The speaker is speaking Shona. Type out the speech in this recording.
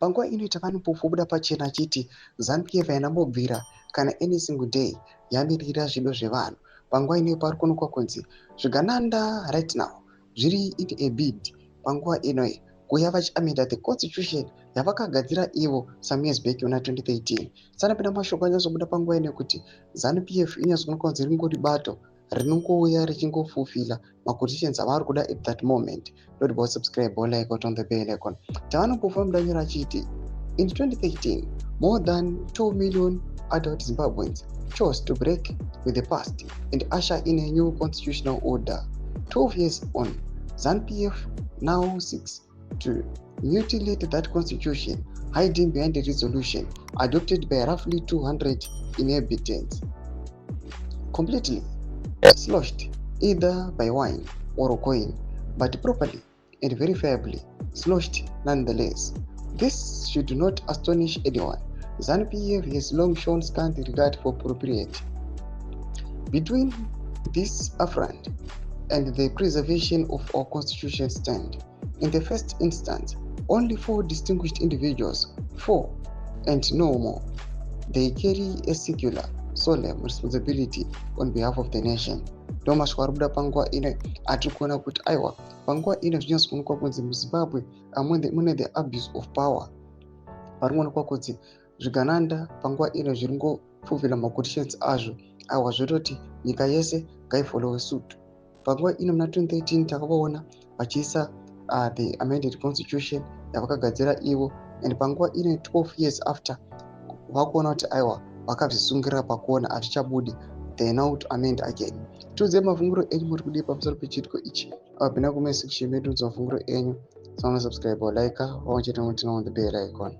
Panguva inoita vanopofubuda pachena achiti ZANU-PF haina mbobvira kana any single day yamirira zvido zvevanhu. Panguva inoiyi pari kuonekwa kunzi Zvigananda right now zviri in a bid panguva inoyi kuuya vachiamenda the constitution yavakagadzira ivo some years back yona 2013. Sanapinda mashoko anyazobuda panguva inoyi kuti ZANU-PF inyazoonekwa kunzi ringori bato rinongouya richingofulfilla maconditions avari kuda at that moment. Don't forget to subscribe or like or turn the bell icon. Tavanopofamba danyira achiti in 2013 more than 2 million adult Zimbabweans chose to break with the past and usher in a new constitutional order. 12 years on, ZANU-PF now seeks to mutilate that constitution, hiding behind a resolution adopted by roughly 200 inhabitants, completely sloshed either by wine or a coin, but properly and verifiably sloshed nonetheless. This should not astonish anyone. ZANU-PF has long shown scant regard for propriety. Between this affront and the preservation of our constitution stand, in the first instance, only 4 distinguished individuals, 4 and no more, they carry a singular, solemn responsibility on behalf of the nation. Ndomashoko ari kubuda panguva ino atiri kuona kuti aiwa panguva ino zvinyazoonekwa kunzi muZimbabwe mune the abuse of power. Pari kuonekwa kunzi Zvigananda panguva ino zviringofulfilla maconditions azvo aiwa zvototi nyika yese ngaifollowe suit. Panguva ino muna 2013 takavaona vachiisa the amended constitution yavakagadzira ivo, and panguva ino 12 years after vakuona kuti aiwa vakazvisungirira pakona hatichabudi, they now to amend again. Tiudze mafunguro enyu muri kudii pamusoro pechitiko ichi. Pinda kumasection medu mafunguro enyu. Subscribe or like, or on the bell icon.